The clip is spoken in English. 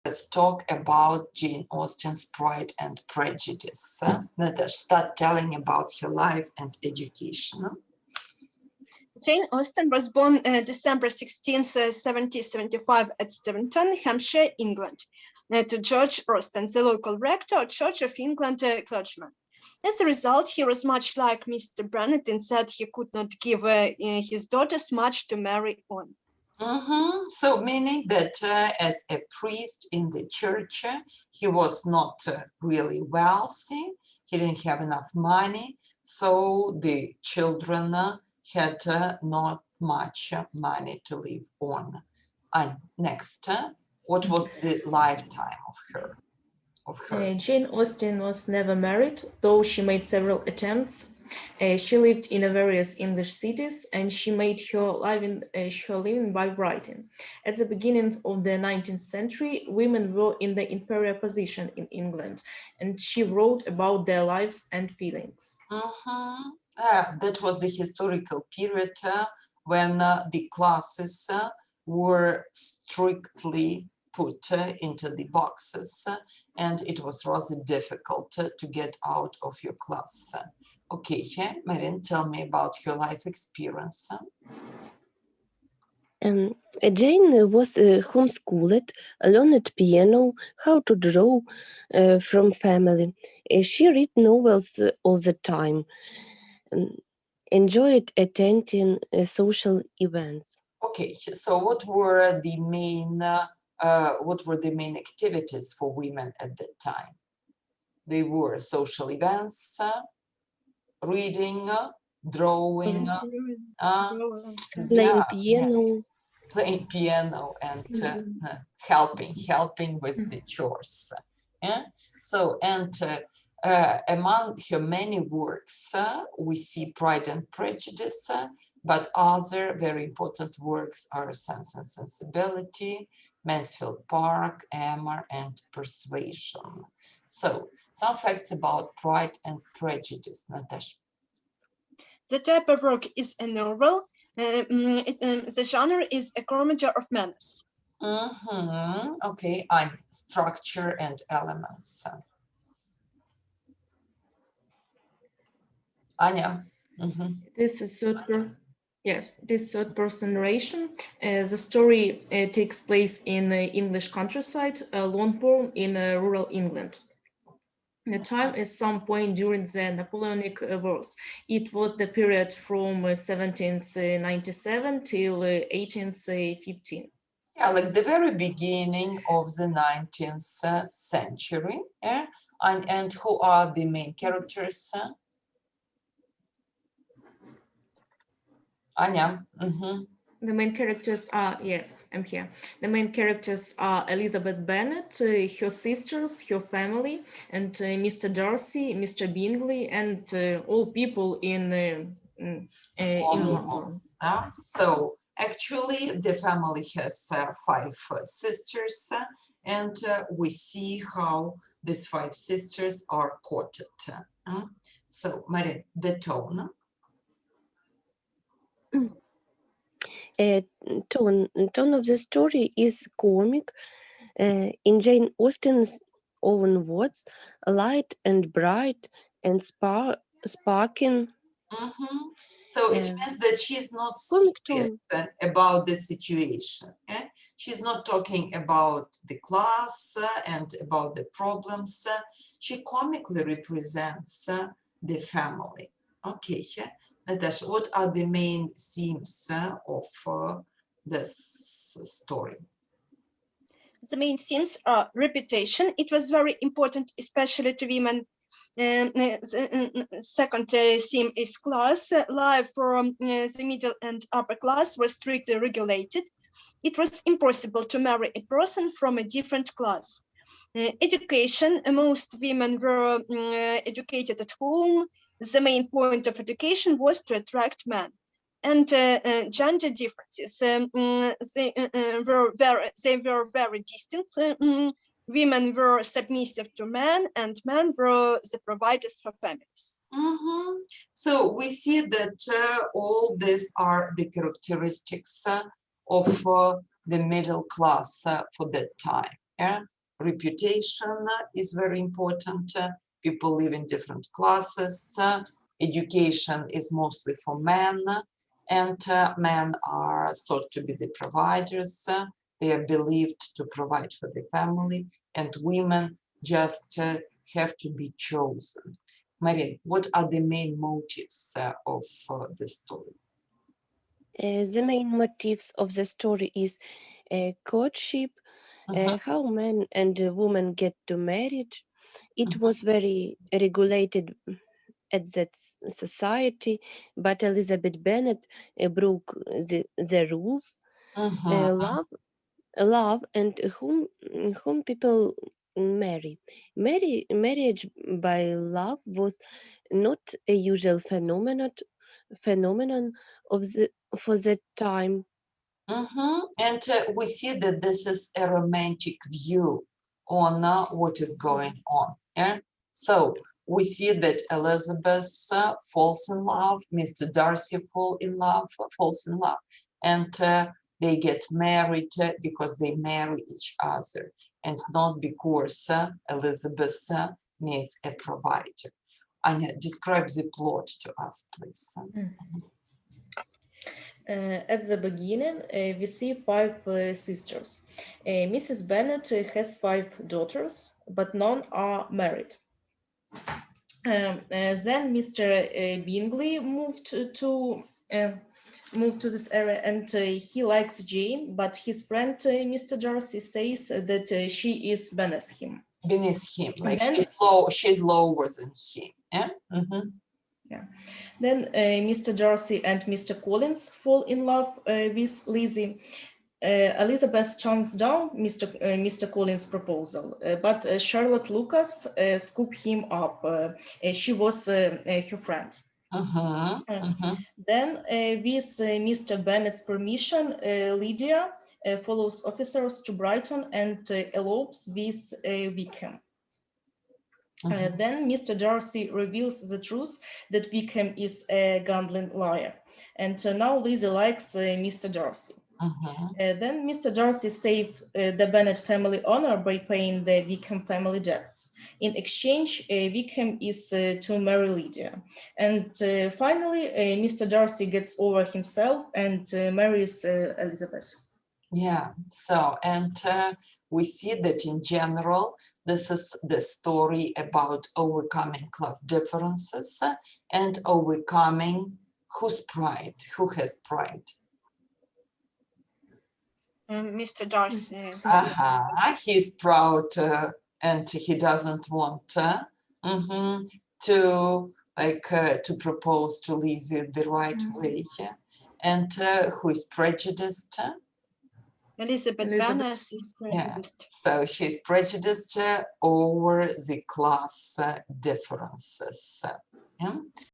let's talk about Jane Austen's Pride and Prejudice. Natasha, start telling about her life and education. Jane Austen was born December 16th, 1775 at Steventon, Hampshire, England, to George Austen, the local rector of Church of England clergyman. As a result, he was much like Mr. Bennet in that he could not give his daughters much to marry on. So meaning that as a priest in the church, he was not really wealthy, he didn't have enough money, so the children had not much money to live on. And next, what was the lifetime of her? Jane Austen was never married, though she made several attempts. She lived in various English cities, and she made her living by writing. At the beginning of the 19th century, women were in the inferior position in England, and she wrote about their lives and feelings. That was the historical period when the classes were strictly put into the boxes, and it was rather difficult to get out of your class. Okay, Marin, tell me about your life experience. Jane was homeschooled, learned piano, how to draw from family. She read novels all the time, enjoyed attending social events. Okay, so what were the main activities for women at that time? They were social events, reading, drawing, playing piano. Playing piano and helping with the chores. So, and among her many works, we see Pride and Prejudice, but other very important works are Sense and Sensibility, Mansfield Park, Emma, and Persuasion. So, some facts about Pride and Prejudice, Natasha. The type of work is a novel. The genre is a comedy of manners. Okay, and structure and elements. Anya. This is this third-person narration. The story takes place in the English countryside, Longbourn in rural England. The time is some point during the Napoleonic Wars. It was the period from 1797 till 1815. Yeah, like the very beginning of the 19th century. And who are the main characters? Anya. The main characters are, I'm here. The main characters are Elizabeth Bennet, her sisters, her family, and Mr. Darcy, Mr. Bingley, and all people in London. So actually, the family has 5 sisters, and we see how these 5 sisters are courted. So, Marin, the tone. Tone of the story is comic. In Jane Austen's own words, light and bright and sparking. So it means that she's not serious about the situation. She's not talking about the class and about the problems. She comically represents the family. Okay, Natasha, what are the main themes of this story? The main themes are reputation. It was very important, especially to women. The second theme is class. Life from the middle and upper class was strictly regulated. It was impossible to marry a person from a different class. Education. Most women were educated at home. The main point of education was to attract men. And gender differences. They were very distinct. Women were submissive to men, and men were the providers for families. So we see that all these are the characteristics of the middle class for that time. reputation is very important. People live in different classes. Education is mostly for men, and men are thought to be the providers. They are believed to provide for the family, and women just have to be chosen. Marin, what are the main motives of the story? The main motifs of the story is courtship, how men and women get to marriage. It was very regulated at that society, but Elizabeth Bennet broke the rules. Love and whom people marry. Marriage by love was not a usual phenomenon of the for that time. And we see that this is a romantic view on what is going on. Yeah? So we see that Elizabeth falls in love, Mr. Darcy falls in love, and they get married because they marry each other, and not because Elizabeth needs a provider. Anya, describe the plot to us, please. At the beginning, we see five sisters. Mrs. Bennet has 5 daughters, but none are married. Then Mr. Bingley moved to this area, and he likes Jane, but his friend Mr. Darcy says that she is beneath him. Beneath him, like she's lower than him. Yeah. Yeah. Then Mr. Darcy and Mr. Collins fall in love with Lizzie. Elizabeth turns down Mr. Collins' proposal, but Charlotte Lucas scooped him up. She was her friend. Then, with Mr. Bennet's permission, Lydia follows officers to Brighton and elopes with Wickham. Then Mr. Darcy reveals the truth that Wickham is a gambling liar. And now Lizzie likes Mr. Darcy. Then Mr. Darcy saved the Bennet family honor by paying the Wickham family debts. In exchange, Wickham is to marry Lydia. And finally, Mr. Darcy gets over himself and marries Elizabeth. Yeah, so, and we see that in general, this is the story about overcoming class differences and overcoming whose pride, who has pride. Mr. Darcy. He's proud and he doesn't want to propose to Lizzie the right way. And who is prejudiced? Elizabeth Bennet is prejudiced. Yeah. So she's prejudiced over the class differences. Yeah?